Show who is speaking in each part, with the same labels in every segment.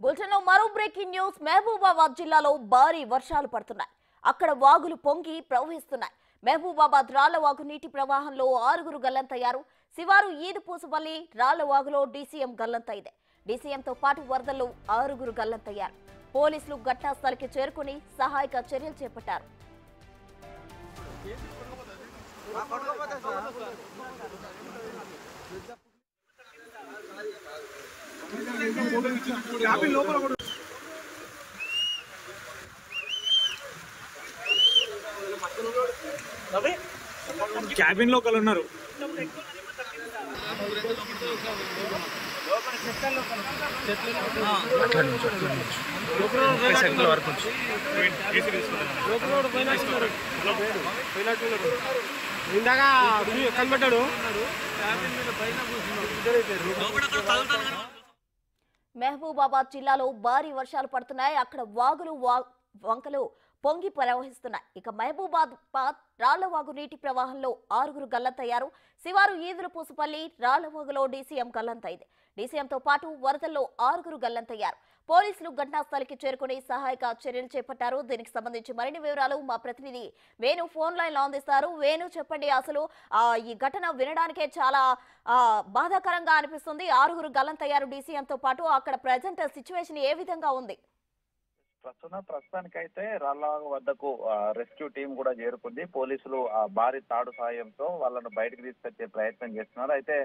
Speaker 1: బులెటిన్లో మరో breaking news. Mahabubabad జిల్లాలో భారీ వర్షాలు పడుతున్నాయి. అక్కడ వాగులు పొంగి ప్రవహిస్తున్నాయి. మహబూబాబాద్ రాళ్లవాగు నీటి ప్రవాహంలో 6గురు గల్లంతయ్యారు. శివారు ఈదుపూసపల్లి రాళ్లవాగులో డీసీఎం గల్లంతైంది. డీసీఎంతో పాటు వరదల్లో 6గురు గల్లంతయ్యారు. పోలీసులు ఘటనా స్థలికి చేరుకుని సహాయక చర్యలు చేపట్టారు.
Speaker 2: క్యాబిన్ లో ఒకరు ఉన్నారు.
Speaker 1: మహబూబాబాద్ జిల్లాలో భారీ వర్షాలు పడుతున్నాయి. అక్కడ వాగులు వంకలు పొంగి ప్రవహిస్తున్నాయి. ఇక మహబూబాబాద్ రాళ్లవాగు నీటి ప్రవాహంలో 6గురు గల్లంతయ్యారు. శివారు ఈదులపూసపల్లి రాళ్లవాగులో డీసీఎం గల్లంతైంది. డీసీఎంతో పాటు వరదల్లో 6గురు గల్లంతయ్యారు. పోలీసులు ఘటనా స్థలికి చేరుకుని సహాయక చర్యలు చేపట్టారు. దీనికి సంబంధించి మరిన్ని వివరాలు మా ప్రతినిధి వేణు ఫోన్ లైన్ లో అందిస్తారు. వేణు, చెప్పండి, అసలు ఈ ఘటన వినడానికే చాలా బాధాకరంగా అనిపిస్తుంది. 6గురు గల్లంతయ్యారు డీసీఎంతో పాటు. అక్కడ ప్రజెంట్ సిచ్యువేషన్ ఏ విధంగా ఉంది?
Speaker 3: ప్రస్తుతానికైతే రాళ్లవాగు వద్దకు రెస్క్యూ టీం కూడా చేరుకుంది. పోలీసులు భారీ తాడు సాయంతో వాళ్ళను బయటకు తీసుకొచ్చే ప్రయత్నం చేస్తున్నారు. అయితే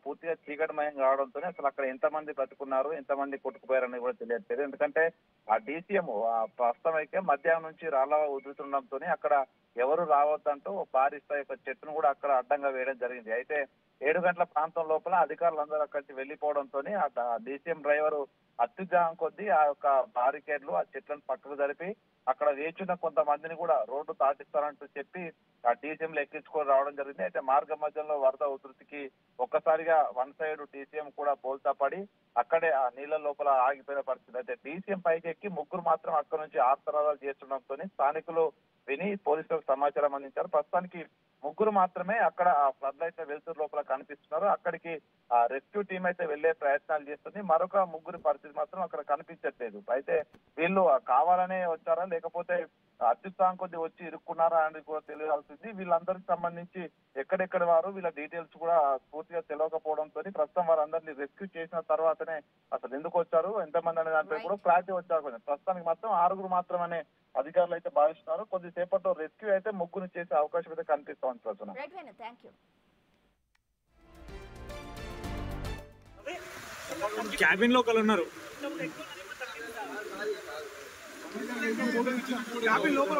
Speaker 3: పూర్తిగా చీకటిమయం కావడంతో అసలు అక్కడ ఎంతమంది బ్రతుకున్నారు, ఎంతమంది కొట్టుకుపోయారని కూడా తెలియట్లేదు. ఎందుకంటే ఆ డీసీఎం ప్రస్తుతం అయితే మధ్యాహ్నం నుంచి రాళ్లవాగు ఉదురుతుండడంతో అక్కడ ఎవరు రావద్దంటూ భారీ స్థాయి చెట్టును కూడా అక్కడ అడ్డంగా వేయడం జరిగింది. అయితే 7 గంటల ప్రాంతం లోపల అధికారులందరూ అక్కడికి వెళ్లిపోవడంతో ఆ డీసీఎం డ్రైవరు అత్యుత్సాహం కొద్దీ ఆ యొక్క బారికేడ్లు ఆ చెట్లను పక్కకు జరిపి అక్కడ వేచున్న కొంతమందిని కూడా రోడ్డు దాటిస్తారంటూ చెప్పి ఆ డీసీఎం ఎక్కించుకొని రావడం జరిగింది. అయితే మార్గ మధ్యంలో వరద ఉధృతికి ఒక్కసారిగా వన్ సైడ్ డీసీఎం కూడా బోల్తా పడి అక్కడే ఆ నీళ్ల లోపల ఆగిపోయిన పరిస్థితి. అయితే డీసీఎం పైకి ఎక్కి ముగ్గురు మాత్రం అక్కడ నుంచి ఆర్తనాదాలు చేస్తుండడంతో స్థానికులు విని పోలీసులకు సమాచారం అందించారు. ప్రస్తుతానికి ముగ్గురు మాత్రమే అక్కడ ఆ ఫ్లడ్ లైట్ వెలుతురు లోపల కనిపిస్తున్నారు. అక్కడికి ఆ రెస్క్యూ టీం అయితే వెళ్లే ప్రయత్నాలు చేస్తుంది. మరొక ముగ్గురు పరిస్థితి మాత్రం అక్కడ కనిపించట్లేదు. అయితే వీళ్ళు కావాలనే వచ్చారా లేకపోతే అత్యుత్సాహం కొద్ది వచ్చి ఇరుక్కున్నారా అనేది కూడా తెలియాల్సింది. వీళ్ళందరికి సంబంధించి ఎక్కడెక్కడ వారు వీళ్ళ డీటెయిల్స్ కూడా పూర్తిగా తెలియకపోవడంతో ప్రస్తుతం వారందరినీ రెస్క్యూ చేసిన తర్వాతనే అసలు ఎందుకు వచ్చారు, ఎంతమంది అనే దాంట్లో కూడా క్లారిటీ వచ్చారు. ప్రస్తుతానికి మాత్రం 6గురు మాత్రమే అధికారులు అయితే భావిస్తున్నారు. కొద్దిసేపట్లో రెస్క్యూ అయితే ముగ్గురు చేసే అవకాశం అయితే కనిపిస్తోంది.
Speaker 2: క్యాబిన్ లో ఒకరు ఉన్నారు.
Speaker 3: క్యాబిన్ లోపల